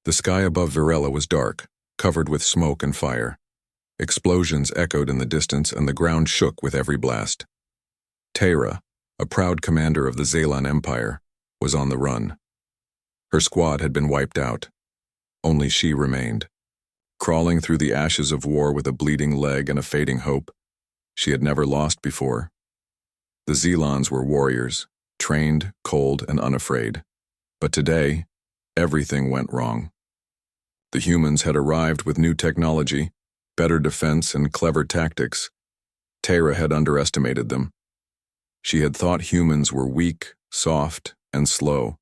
The sky above Varela was dark, covered with smoke and fire. Explosions echoed in the distance and the ground shook with every blast. Teyra, a proud commander of the Zelan Empire, was on the run. Her squad had been wiped out. Only she remained. Crawling through the ashes of war with a bleeding leg and a fading hope, she had never lost before. The Zelans were warriors, trained, cold, and unafraid. But today, everything went wrong. The humans had arrived with new technology, better defense, and clever tactics. Teyra had underestimated them. She had thought humans were weak, soft, and slow.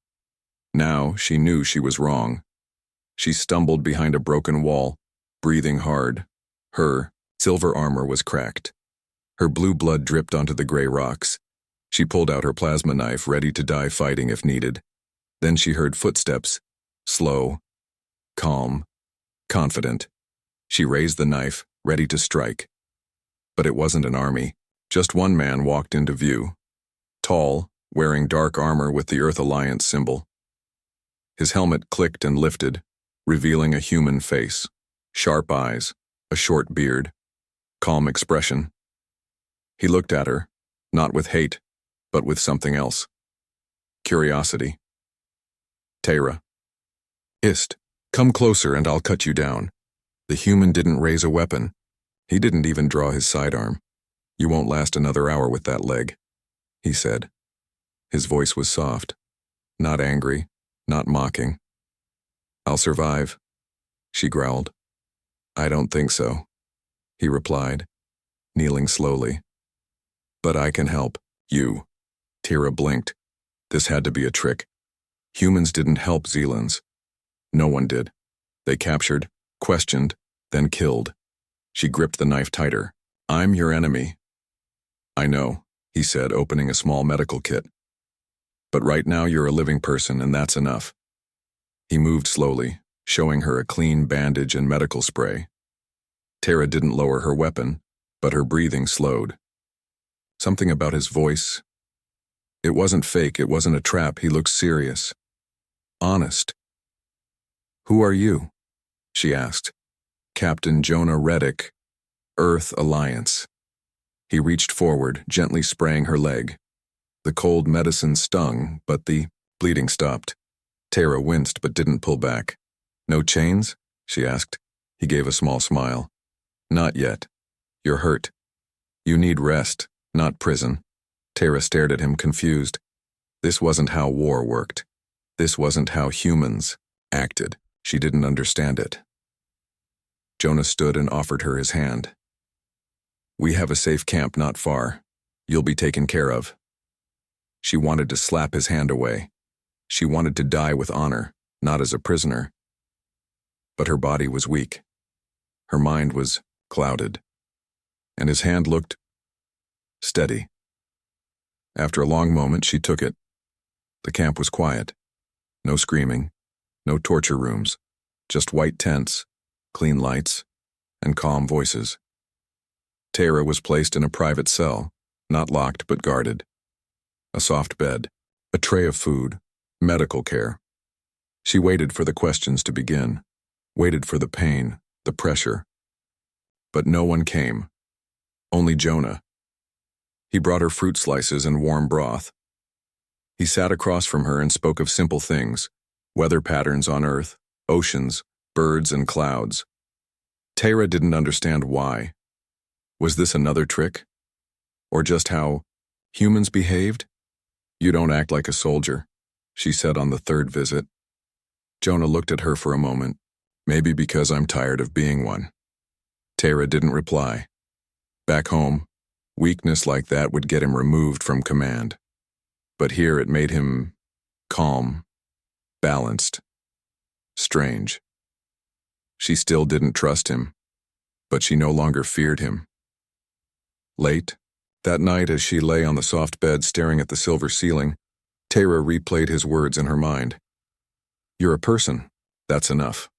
Now she knew she was wrong. She stumbled behind a broken wall, breathing hard. Her silver armor was cracked. Her blue blood dripped onto the gray rocks. She pulled out her plasma knife, ready to die fighting if needed. Then she heard footsteps, slow, calm, confident. She raised the knife, ready to strike. But it wasn't an army. Just one man walked into view. Tall, wearing dark armor with the Earth Alliance symbol. His helmet clicked and lifted, revealing a human face. Sharp eyes, a short beard, calm expression. He looked at her, not with hate, but with something else. Curiosity. Teyra. Ist, come closer and I'll cut you down. The human didn't raise a weapon. He didn't even draw his sidearm. You won't last another hour with that leg, he said. His voice was soft, not angry, not mocking. I'll survive, she growled. I don't think so, he replied, kneeling slowly. But I can help, you. Teyra blinked. This had to be a trick. Humans didn't help Zelans. No one did. They captured, questioned, then killed. She gripped the knife tighter. I'm your enemy. I know, he said, opening a small medical kit. But right now you're a living person, and that's enough. He moved slowly, showing her a clean bandage and medical spray. Teyra didn't lower her weapon, but her breathing slowed. Something about his voice. It wasn't fake, it wasn't a trap, he looked serious. Honest. Who are you? She asked. Captain Jonah Reddick, Earth Alliance. He reached forward, gently spraying her leg. The cold medicine stung, but the bleeding stopped. Teyra winced but didn't pull back. No chains? She asked. He gave a small smile. Not yet. You're hurt. You need rest, not prison. Teyra stared at him, confused. This wasn't how war worked. This wasn't how humans acted. She didn't understand it. Jonah stood and offered her his hand. We have a safe camp not far. You'll be taken care of. She wanted to slap his hand away. She wanted to die with honor, not as a prisoner. But her body was weak. Her mind was clouded. And his hand looked steady. After a long moment, she took it. The camp was quiet. No screaming, no torture rooms, just white tents, clean lights, and calm voices. Teyra was placed in a private cell, not locked but guarded. A soft bed, a tray of food, medical care. She waited for the questions to begin, waited for the pain, the pressure. But no one came. Only Jonah. He brought her fruit slices and warm broth. He sat across from her and spoke of simple things, weather patterns on Earth, oceans, birds and clouds. Teyra didn't understand why. Was this another trick? Or just how humans behaved? You don't act like a soldier, she said on the third visit. Jonah looked at her for a moment. Maybe because I'm tired of being one. Teyra didn't reply. Back home, weakness like that would get him removed from command. But here it made him calm, balanced, strange. She still didn't trust him, but she no longer feared him. Late, that night as she lay on the soft bed staring at the silver ceiling, Teyra replayed his words in her mind. You're a person, that's enough.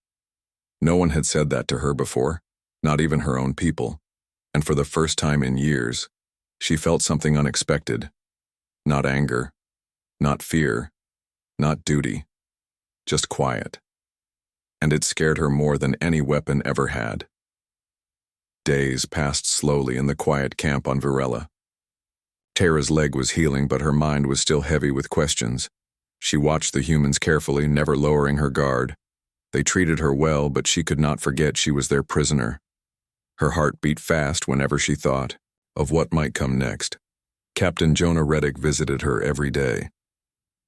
No one had said that to her before, not even her own people, and for the first time in years, she felt something unexpected. Not anger, not fear, not duty, just quiet. and it scared her more than any weapon ever had. Days passed slowly in the quiet camp on Varela. Tara's leg was healing, but her mind was still heavy with questions. She watched the humans carefully, never lowering her guard. They treated her well, but she could not forget she was their prisoner. Her heart beat fast whenever she thought of what might come next. Captain Jonah Reddick visited her every day.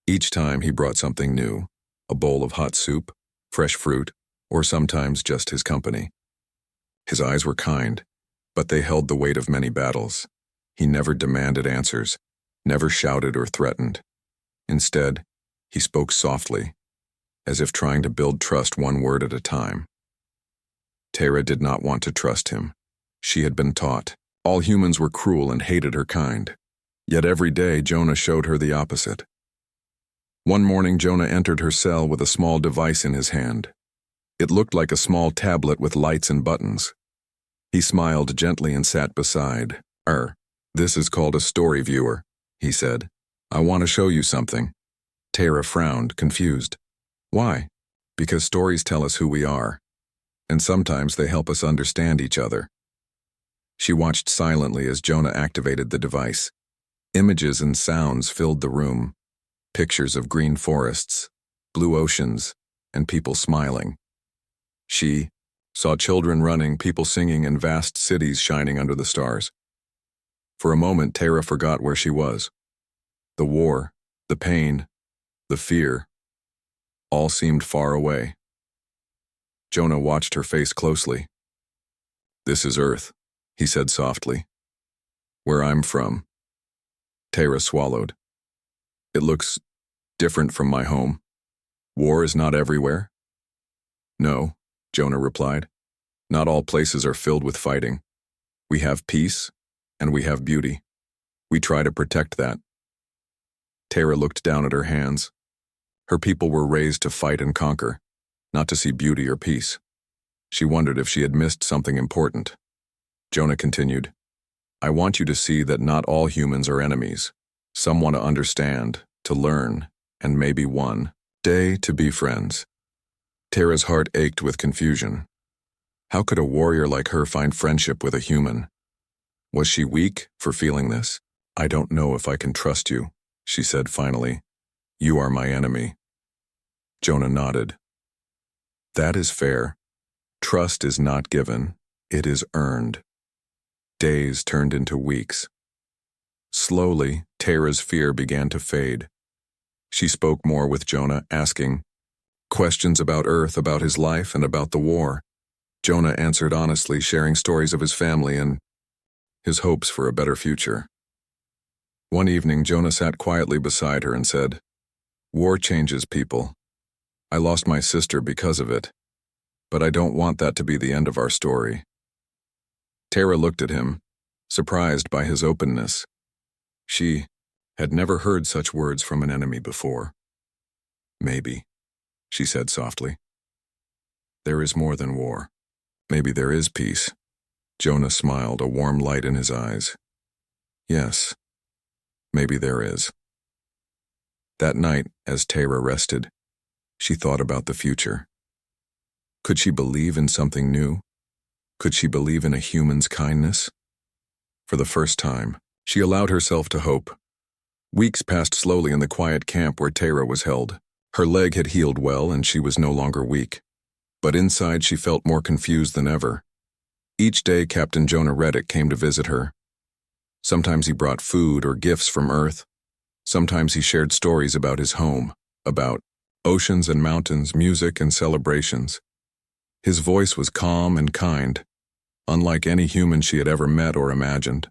Each time he brought something new, a bowl of hot soup, fresh fruit, or sometimes just his company. His eyes were kind, but they held the weight of many battles. He never demanded answers, never shouted or threatened. Instead, he spoke softly, as if trying to build trust one word at a time. Tara did not want to trust him. She had been taught all humans were cruel and hated her kind. Yet every day Jonah showed her the opposite. One morning Jonah entered her cell with a small device in his hand. It looked like a small tablet with lights and buttons. He smiled gently and sat beside her. "This is called a story viewer," he said. "I want to show you something." Tara frowned, confused. "Why?" "Because stories tell us who we are, and sometimes they help us understand each other." She watched silently as Jonah activated the device. Images and sounds filled the room. Pictures of green forests, blue oceans, and people smiling. She saw children running, people singing, and vast cities shining under the stars. For a moment, Tara forgot where she was. The war, the pain, the fear, all seemed far away. Jonah watched her face closely. "This is Earth," he said softly. "Where I'm from." Tara swallowed. "It looks different from my home. War is not everywhere." "No," Jonah replied. "Not all places are filled with fighting. We have peace, and we have beauty. We try to protect that." Tara looked down at her hands. Her people were raised to fight and conquer, not to see beauty or peace. She wondered if she had missed something important. Jonah continued, "I want you to see that not all humans are enemies. Some want to understand, to learn, and maybe one day to be friends." Tara's heart ached with confusion. How could a warrior like her find friendship with a human? Was she weak for feeling this? "I don't know if I can trust you," she said finally. "You are my enemy." Jonah nodded. "That is fair. Trust is not given, it is earned." Days turned into weeks. Slowly, Tara's fear began to fade. She spoke more with Jonah, asking questions about Earth, about his life, and about the war. Jonah answered honestly, sharing stories of his family and his hopes for a better future. One evening, Jonah sat quietly beside her and said, "War changes people. I lost my sister because of it, but I don't want that to be the end of our story." Tara looked at him, surprised by his openness. She had never heard such words from an enemy before. "Maybe," she said softly. "There is more than war. Maybe there is peace." Jonah smiled, a warm light in his eyes. "Yes, maybe there is." That night, as Tara rested, she thought about the future. Could she believe in something new? Could she believe in a human's kindness? For the first time, she allowed herself to hope. Weeks passed slowly in the quiet camp where Tara was held. Her leg had healed well and she was no longer weak. But inside she felt more confused than ever. Each day Captain Jonah Reddick came to visit her. Sometimes he brought food or gifts from Earth. Sometimes he shared stories about his home, about oceans and mountains, music and celebrations. His voice was calm and kind, unlike any human she had ever met or imagined.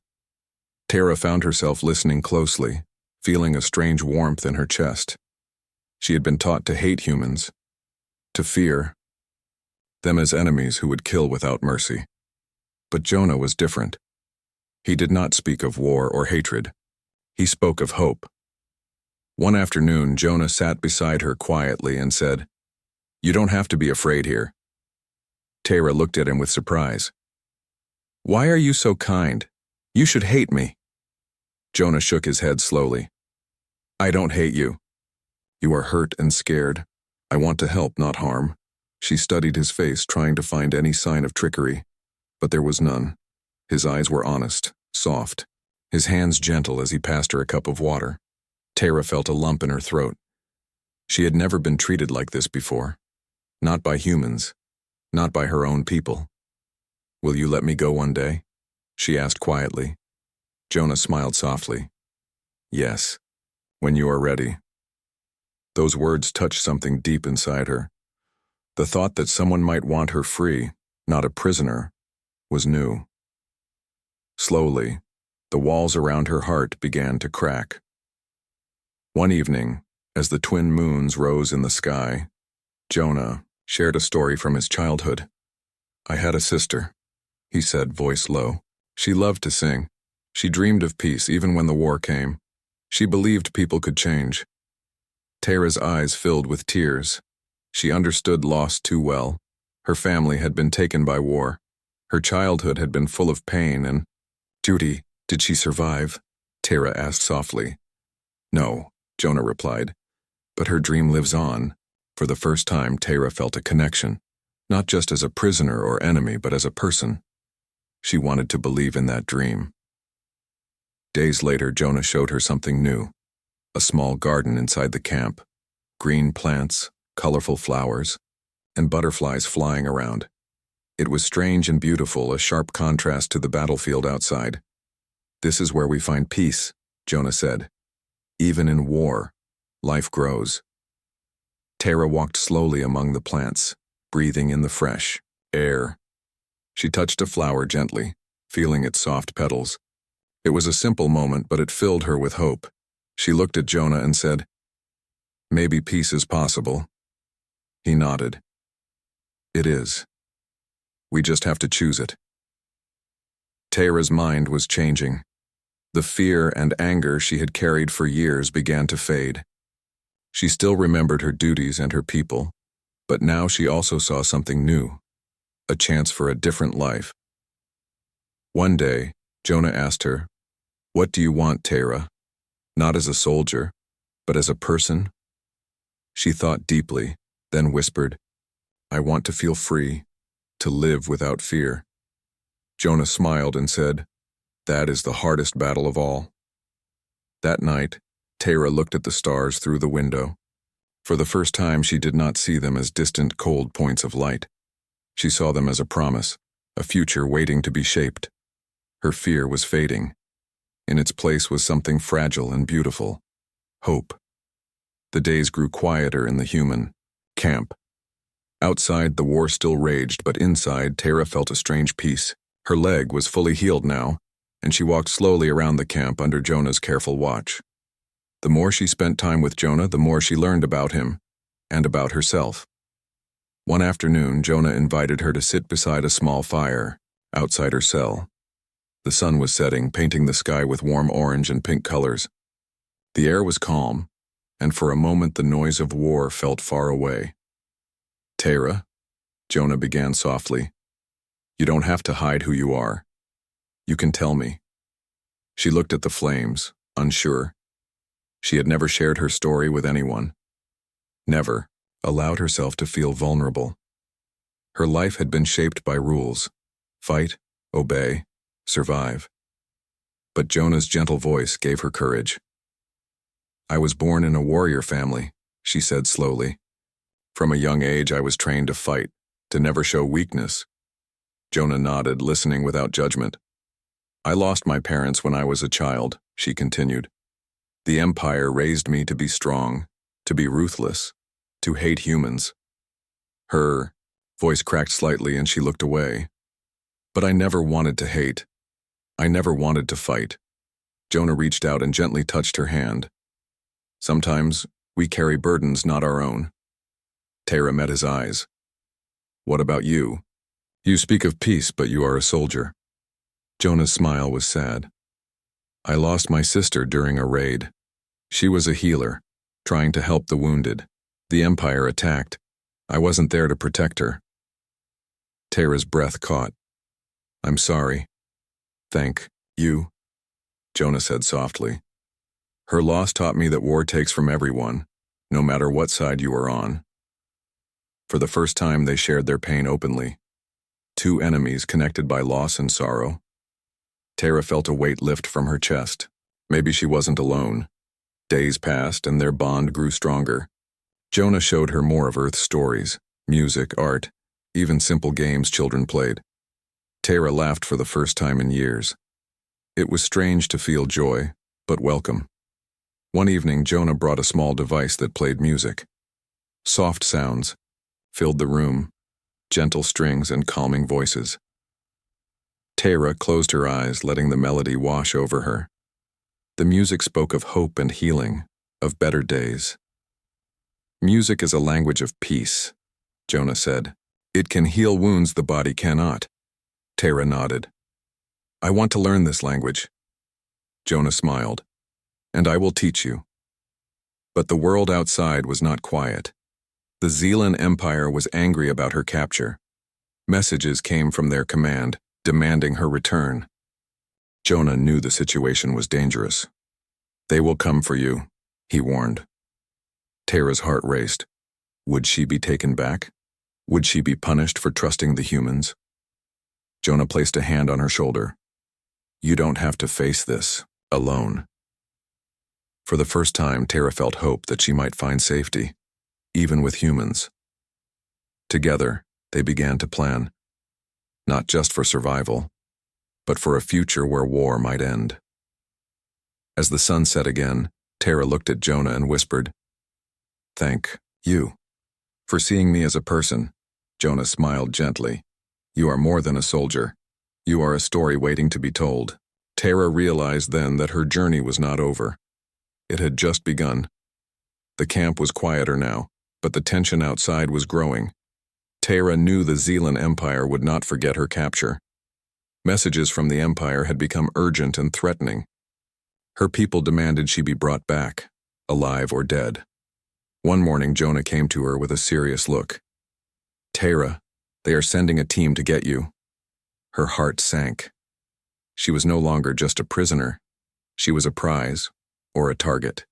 Tara found herself listening closely, feeling a strange warmth in her chest. She had been taught to hate humans, to fear them as enemies who would kill without mercy. But Jonah was different. He did not speak of war or hatred. He spoke of hope. One afternoon, Jonah sat beside her quietly and said, "You don't have to be afraid here." Tara looked at him with surprise. "Why are you so kind? You should hate me." Jonah shook his head slowly. "I don't hate you. You are hurt and scared. I want to help, not harm. She studied his face, trying to find any sign of trickery, but there was none. His eyes were honest, soft, his hands gentle as he passed her a cup of water. Tara felt a lump in her throat. She had never been treated like this before. Not by humans, not by her own people. "Will you let me go one day?" she asked quietly. Jonah smiled softly. "Yes, when you are ready." Those words touched something deep inside her. The thought that someone might want her free, not a prisoner, was new. Slowly, the walls around her heart began to crack. One evening, as the twin moons rose in the sky, Jonah shared a story from his childhood. "I had a sister," he said, voice low. "She loved to sing. She dreamed of peace even when the war came. She believed people could change." Tara's eyes filled with tears. She understood loss too well. Her family had been taken by war. Her childhood had been full of pain and duty. "Did she survive?" Tara asked softly. "No," Jonah replied, "but her dream lives on." For the first time, Tara felt a connection, not just as a prisoner or enemy, but as a person. She wanted to believe in that dream. Days later, Jonah showed her something new. A small garden inside the camp. Green plants, colorful flowers, and butterflies flying around. It was strange and beautiful, a sharp contrast to the battlefield outside. "This is where we find peace," Jonah said. "Even in war, life grows." Tara walked slowly among the plants, breathing in the fresh air. She touched a flower gently, feeling its soft petals. It was a simple moment, but it filled her with hope. She looked at Jonah and said, "Maybe peace is possible." He nodded. "It is. We just have to choose it." Tara's mind was changing. The fear and anger she had carried for years began to fade. She still remembered her duties and her people, but now she also saw something new, a chance for a different life. One day, Jonah asked her, "What do you want, Tara? Not as a soldier, but as a person?" She thought deeply, then whispered, "I want to feel free, to live without fear." Jonah smiled and said, "That is the hardest battle of all." That night, Tara looked at the stars through the window. For the first time, she did not see them as distant, cold points of light. She saw them as a promise, a future waiting to be shaped. Her fear was fading. In its place was something fragile and beautiful: hope. The days grew quieter in the human camp. Outside, the war still raged, but inside, Tara felt a strange peace. Her leg was fully healed now, and she walked slowly around the camp under Jonah's careful watch. The more she spent time with Jonah, the more she learned about him and about herself. One afternoon, Jonah invited her to sit beside a small fire outside her cell. The sun was setting, painting the sky with warm orange and pink colors. The air was calm, and for a moment the noise of war felt far away. "Tara," Jonah began softly, "you don't have to hide who you are. You can tell me." She looked at the flames, unsure. She had never shared her story with anyone. Never allowed herself to feel vulnerable. Her life had been shaped by rules: fight, obey, survive. But Jonah's gentle voice gave her courage. "I was born in a warrior family," she said slowly. "From a young age, I was trained to fight, to never show weakness." Jonah nodded, listening without judgment. "I lost my parents when I was a child," she continued. "The Empire raised me to be strong, to be ruthless, to hate humans." Her voice cracked slightly and she looked away. "But I never wanted to hate. I never wanted to fight." Jonah reached out and gently touched her hand. "Sometimes we carry burdens not our own." Tara met his eyes. "What about you? You speak of peace, but you are a soldier." Jonah's smile was sad. "I lost my sister during a raid. She was a healer, trying to help the wounded. The Empire attacked. I wasn't there to protect her." Tara's breath caught. "I'm sorry." "Thank you," Jonah said softly. "Her loss taught me that war takes from everyone, no matter what side you are on." For the first time, they shared their pain openly. Two enemies connected by loss and sorrow. Tara felt a weight lift from her chest. Maybe she wasn't alone. Days passed, and their bond grew stronger. Jonah showed her more of Earth's stories, music, art, even simple games children played. Tara laughed for the first time in years. It was strange to feel joy, but welcome. One evening, Jonah brought a small device that played music. Soft sounds filled the room, gentle strings and calming voices. Tara closed her eyes, letting the melody wash over her. The music spoke of hope and healing, of better days. Music is a language of peace, Jonah said. It can heal wounds the body cannot. Tara nodded. I want to learn this language. Jonah smiled. And I will teach you. But the world outside was not quiet. The Zealand Empire was angry about her capture. Messages came from their command, demanding her return. Jonah knew the situation was dangerous. They will come for you, he warned. Tara's heart raced. Would she be taken back? Would she be punished for trusting the humans? Jonah placed a hand on her shoulder. You don't have to face this alone. For the first time, Tara felt hope that she might find safety, even with humans. Together, they began to plan, not just for survival, but for a future where war might end. As the sun set again, Tara looked at Jonah and whispered, Thank you for seeing me as a person. Jonah smiled gently. You are more than a soldier. You are a story waiting to be told. Tara realized then that her journey was not over. It had just begun. The camp was quieter now, but the tension outside was growing. Tara knew the Zealand Empire would not forget her capture. Messages from the Empire had become urgent and threatening. Her people demanded she be brought back, alive or dead. One morning, Jonah came to her with a serious look. Tara, they are sending a team to get you. Her heart sank. She was no longer just a prisoner. She was a prize, or a target.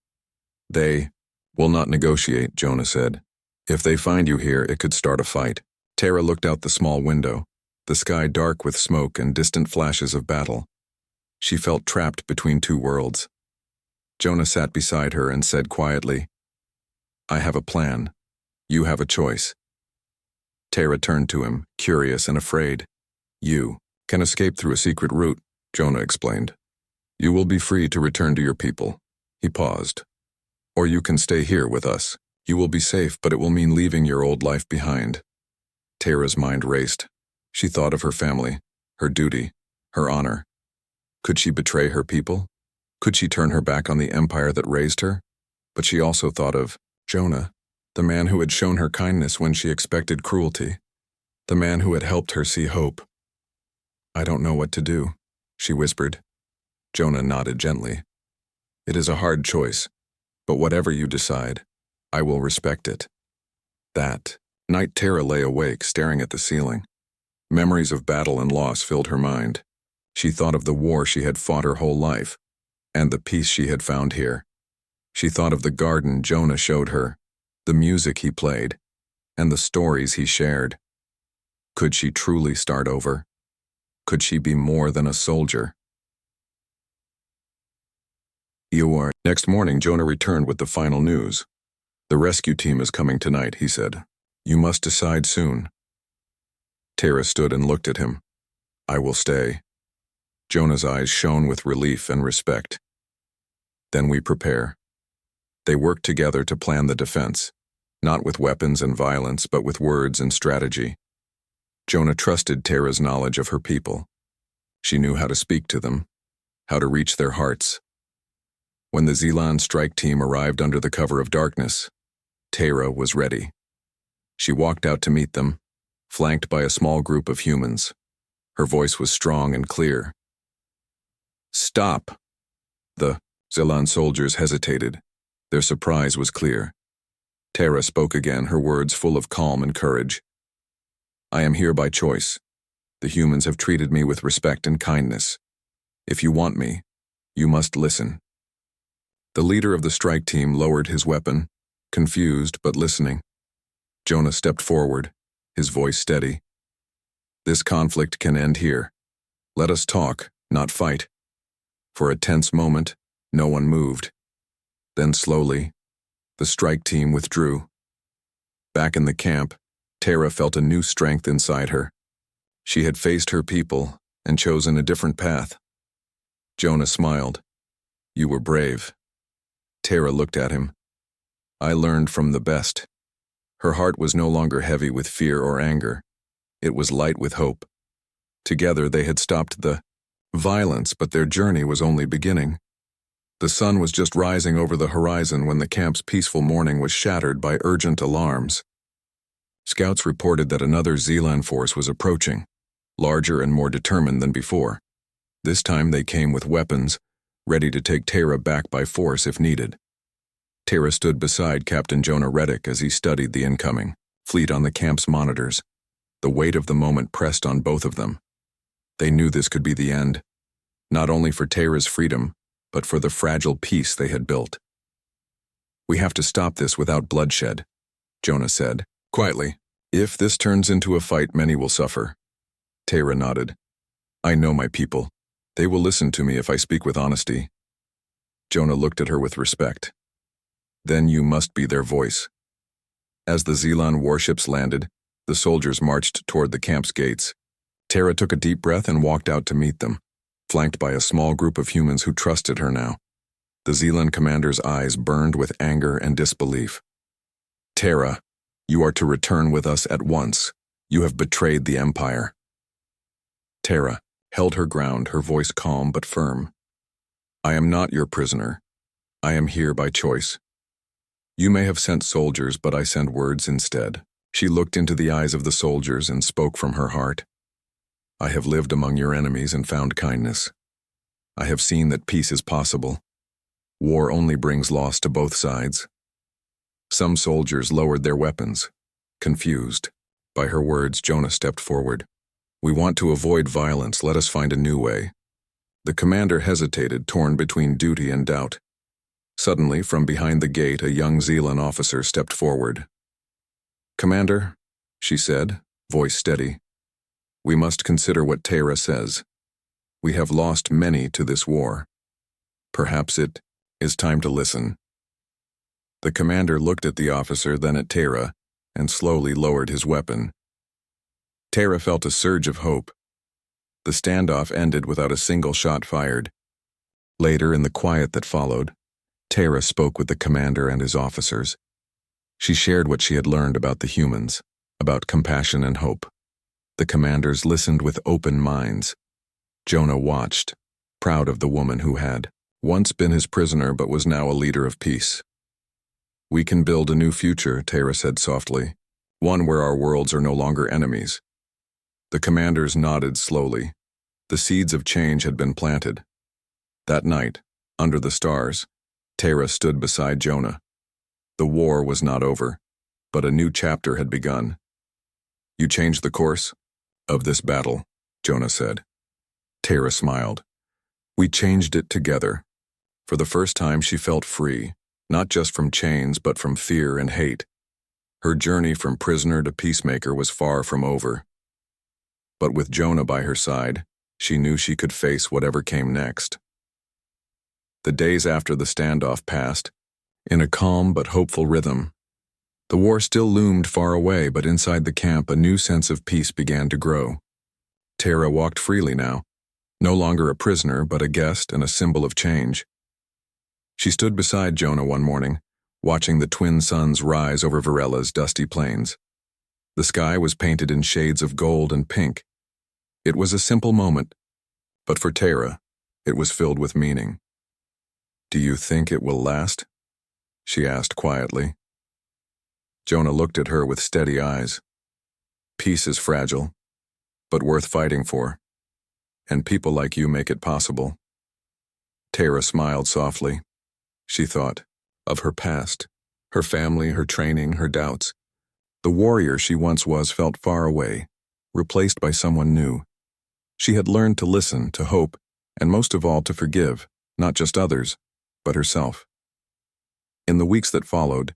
They will not negotiate, Jonah said. If they find you here, it could start a fight. Tara looked out the small window, the sky dark with smoke and distant flashes of battle. She felt trapped between two worlds. Jonah sat beside her and said quietly, I have a plan. You have a choice. Tara turned to him, curious and afraid. You can escape through a secret route, Jonah explained. You will be free to return to your people. He paused. Or you can stay here with us. You will be safe, but it will mean leaving your old life behind. Tara's mind raced. She thought of her family, her duty, her honor. Could she betray her people? Could she turn her back on the empire that raised her? But she also thought of Jonah, the man who had shown her kindness when she expected cruelty, the man who had helped her see hope. I don't know what to do, she whispered. Jonah nodded gently. It is a hard choice, but whatever you decide, I will respect it. That night, Tara lay awake, staring at the ceiling. Memories of battle and loss filled her mind. She thought of the war she had fought her whole life, and the peace she had found here. She thought of the garden Jonah showed her, the music he played, and the stories he shared. Could she truly start over? Could she be more than a soldier? Next morning, Jonah returned with the final news. The rescue team is coming tonight, he said. You must decide soon. Tara stood and looked at him. I will stay. Jonah's eyes shone with relief and respect. Then we prepare. They worked together to plan the defense, not with weapons and violence, but with words and strategy. Jonah trusted Tara's knowledge of her people. She knew how to speak to them, how to reach their hearts. When the Zealand strike team arrived under the cover of darkness, Tara was ready. She walked out to meet them, flanked by a small group of humans. Her voice was strong and clear. Stop! The Zealand soldiers hesitated. Their surprise was clear. Tara spoke again, her words full of calm and courage. I am here by choice. The humans have treated me with respect and kindness. If you want me, you must listen. The leader of the strike team lowered his weapon, confused but listening. Jonah stepped forward, his voice steady. This conflict can end here. Let us talk, not fight. For a tense moment, no one moved. Then slowly, the strike team withdrew. Back in the camp, Tara felt a new strength inside her. She had faced her people and chosen a different path. Jonah smiled. You were brave. Tara looked at him. I learned from the best. Her heart was no longer heavy with fear or anger. It was light with hope. Together they had stopped the violence, but their journey was only beginning. The sun was just rising over the horizon when the camp's peaceful morning was shattered by urgent alarms. Scouts reported that another Zealand force was approaching, larger and more determined than before. This time they came with weapons, ready to take Tara back by force if needed. Tara stood beside Captain Jonah Reddick as he studied the incoming fleet on the camp's monitors. The weight of the moment pressed on both of them. They knew this could be the end, not only for Tara's freedom, but for the fragile peace they had built. We have to stop this without bloodshed, Jonah said, quietly. If this turns into a fight, many will suffer. Tara nodded. I know my people. They will listen to me if I speak with honesty. Jonah looked at her with respect. Then you must be their voice. As the Zealand warships landed, the soldiers marched toward the camp's gates. Tara took a deep breath and walked out to meet them, flanked by a small group of humans who trusted her now. The Zealand commander's eyes burned with anger and disbelief. Tara, you are to return with us at once. You have betrayed the Empire. Tara held her ground, her voice calm but firm. I am not your prisoner. I am here by choice. You may have sent soldiers, but I send words instead. She looked into the eyes of the soldiers and spoke from her heart. I have lived among your enemies and found kindness. I have seen that peace is possible. War only brings loss to both sides. Some soldiers lowered their weapons, confused. By her words, Jonah stepped forward. We want to avoid violence. Let us find a new way. The commander hesitated, torn between duty and doubt. Suddenly, from behind the gate, a young Zealand officer stepped forward. Commander, she said, voice steady. We must consider what Tara says. We have lost many to this war. Perhaps it is time to listen. The commander looked at the officer, then at Tara, and slowly lowered his weapon. Tara felt a surge of hope. The standoff ended without a single shot fired. Later, in the quiet that followed, Tara spoke with the commander and his officers. She shared what she had learned about the humans, about compassion and hope. The commanders listened with open minds. Jonah watched, proud of the woman who had once been his prisoner but was now a leader of peace. We can build a new future, Tara said softly, one where our worlds are no longer enemies. The commanders nodded slowly. The seeds of change had been planted. That night, under the stars, Tara stood beside Jonah. The war was not over, but a new chapter had begun. You changed the course of this battle, Jonah said. Tara smiled. We changed it together. For the first time she felt free, not just from chains but from fear and hate. Her journey from prisoner to peacemaker was far from over. But with Jonah by her side, she knew she could face whatever came next. The days after the standoff passed, in a calm but hopeful rhythm. The war still loomed far away, but inside the camp a new sense of peace began to grow. Tara walked freely now, no longer a prisoner but a guest and a symbol of change. She stood beside Jonah one morning, watching the twin suns rise over Varella's dusty plains. The sky was painted in shades of gold and pink. It was a simple moment, but for Tara, it was filled with meaning. Do you think it will last? She asked quietly. Jonah looked at her with steady eyes. Peace is fragile, but worth fighting for, and people like you make it possible. Tara smiled softly. She thought of her past, her family, her training, her doubts. The warrior she once was felt far away, replaced by someone new. She had learned to listen, to hope, and most of all to forgive, not just others, but herself. In the weeks that followed,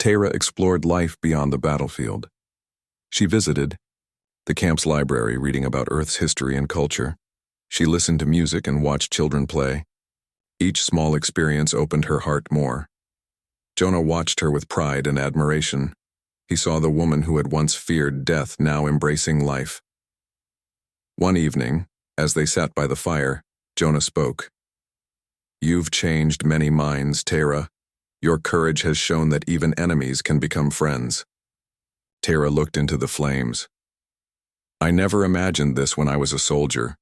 Tara explored life beyond the battlefield. She visited the camp's library, reading about Earth's history and culture. She listened to music and watched children play. Each small experience opened her heart more. Jonah watched her with pride and admiration. He saw the woman who had once feared death now embracing life. One evening, as they sat by the fire, Jonah spoke. "You've changed many minds, Tara. Your courage has shown that even enemies can become friends." Tara looked into the flames. "I never imagined this when I was a soldier."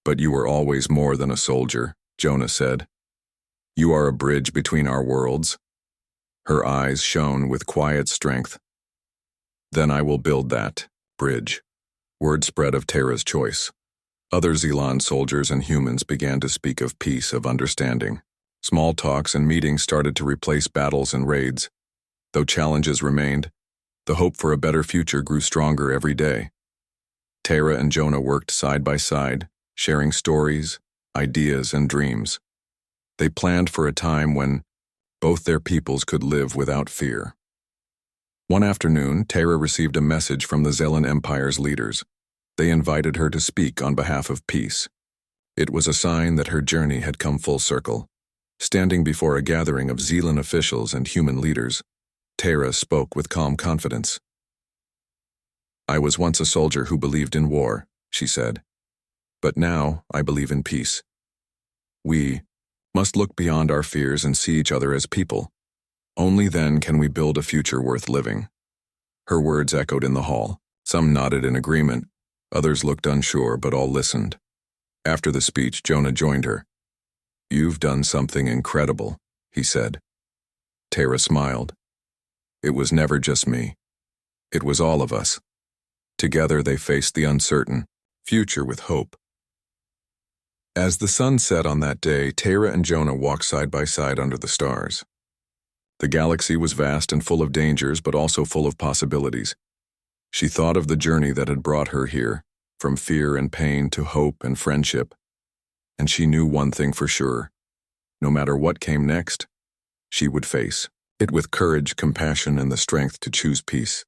"But you were always more than a soldier," Jonah said. "You are a bridge between our worlds." Her eyes shone with quiet strength. "Then I will build that bridge." Word spread of Tara's choice. Other Zeelan soldiers and humans began to speak of peace, of understanding. Small talks and meetings started to replace battles and raids. Though challenges remained, the hope for a better future grew stronger every day. Tara and Jonah worked side by side, sharing stories, ideas, and dreams. They planned for a time when both their peoples could live without fear. One afternoon, Tara received a message from the Zeelan Empire's leaders. They invited her to speak on behalf of peace. It was a sign that her journey had come full circle. Standing before a gathering of Zeelan officials and human leaders, Tara spoke with calm confidence. "I was once a soldier who believed in war," she said. "But now I believe in peace. We must look beyond our fears and see each other as people. Only then can we build a future worth living." Her words echoed in the hall. Some nodded in agreement. Others looked unsure, but all listened. After the speech, Jonah joined her. "You've done something incredible," he said. Tara smiled. "It was never just me. It was all of us." Together they faced the uncertain future with hope. As the sun set on that day, Tara and Jonah walked side by side under the stars. The galaxy was vast and full of dangers, but also full of possibilities. She thought of the journey that had brought her here, from fear and pain to hope and friendship. And she knew one thing for sure. No matter what came next, she would face it with courage, compassion, and the strength to choose peace.